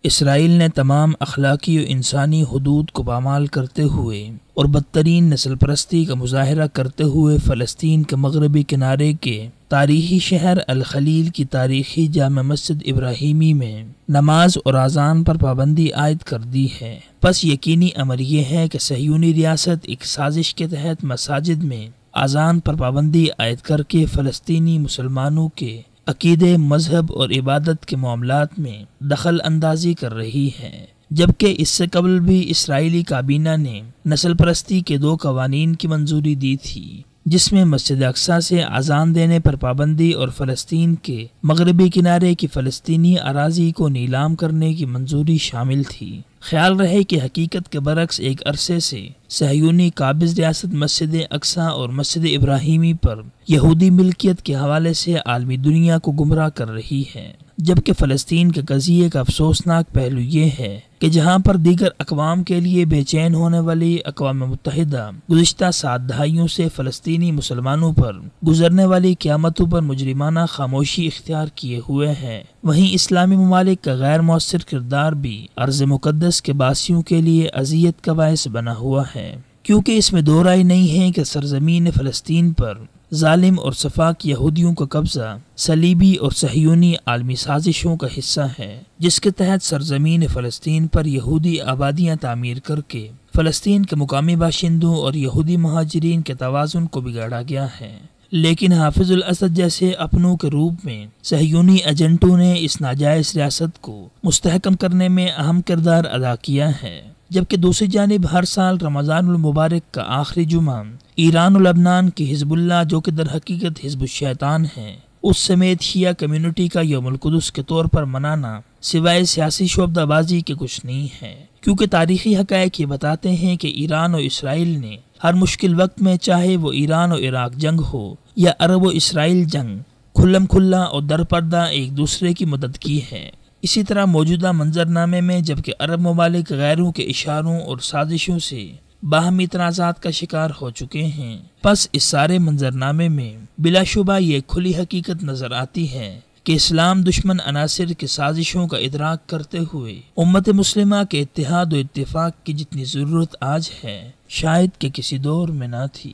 اسرائیل نے تمام اخلاقی و انسانی حدود کو پامال کرتے ہوئے اور بدترین نسل پرستی کا مظاہرہ کرتے ہوئے فلسطین کے مغربی کنارے کے تاریخی شہر الخلیل کی تاریخی جامع مسجد ابراہیمی میں نماز اور اذان پر پابندی عائد کر دی ہے۔ پس یقینی امر یہ ہے کہ صہیونی ریاست ایک سازش کے تحت مساجد میں اذان پر پابندی عائد کر کے فلسطینی مسلمانوں کے عقیدے، مذہب اور عبادت کے معاملات میں دخل اندازی کر رہی ہے، جبکہ اس سے قبل بھی اسرائیلی کابینہ نے نسل پرستی کے 2 قوانین کی منظوری دی تھی، جس میں مسجد اقصی سے اذان دینے پر پابندی اور فلسطین کے مغربی کنارے کی فلسطینی اراضی کو نیلام کرنے کی منظوری شامل تھی۔ خیال رہے کہ حقیقت کے برعکس ایک عرصے سے صہیونی قابض ریاست مسجد اقصی اور مسجد ابراہیمی پر یہودی ملکیت کے حوالے سے عالمی دنیا کو گمراہ کر رہی ہے، جبکہ فلسطین کے قضیے کا افسوسناک پہلو یہ ہے کہ جہاں پر دیگر اقوام کے لیے بے چین ہونے والی اقوام متحدہ گزشتہ 7 دہائیوں سے فلسطینی مسلمانوں پر گزرنے والی قیامتوں پر مجرمانہ خاموشی اختیار کیے ہوئے ہے، وہیں اسلامی ممالک کا غیر مؤثر کردار بھی ارض مقدس کے باسیوں کے لیے اذیت کا باعث بنا ہوا ہے، کیونکہ اس میں دو رائے نہیں ہے کہ سرزمین فلسطین پر ظالم اور سفاک یہودیوں کا قبضہ صلیبی اور صہیونی عالمی سازشوں کا حصہ ہے، جس کے تحت سرزمین فلسطین پر یہودی آبادیاں تعمیر کر کے فلسطین کے مقامی باشندوں اور یہودی مہاجرین کے توازن کو بگاڑا گیا ہے۔ لیکن حافظ الاسد جیسے اپنوں کے روپ میں صہیونی ایجنٹوں نے اس ناجائز ریاست کو مستحکم کرنے میں اہم کردار ادا کیا ہے، جبکہ دوسری جانب ہر سال رمضان المبارک کا آخری جمعہ ایران و لبنان کی حزب اللہ، جو کہ در حقیقت حزب الشیطان ہے، اس سمیت شیعہ کمیونٹی کا یوم القدس کے طور پر منانا سوائے سیاسی شعبدہ بازی کے کچھ نہیں ہے، کیونکہ تاریخی حقائق یہ بتاتے ہیں کہ ایران و اسرائیل نے ہر مشکل وقت میں، چاہے وہ ایران و عراق جنگ ہو یا عرب و اسرائیل جنگ، کھلم کھلا اور در پردہ ایک دوسرے کی مدد کی ہے۔ اسی طرح موجودہ منظرنامے میں جبکہ عرب ممالک غیروں کے اشاروں اور سازشوں سے باہمی تنازعات کا شکار ہو چکے ہیں، پس اس سارے منظرنامے میں بلا شبہ یہ کھلی حقیقت نظر آتی ہے کہ اسلام دشمن عناصر کی سازشوں کا ادراک کرتے ہوئے امت مسلمہ کے اتحاد و اتفاق کی جتنی ضرورت آج ہے، شاید کہ کسی دور میں نہ تھی۔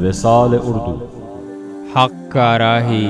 وصال اردو، حق کا راہی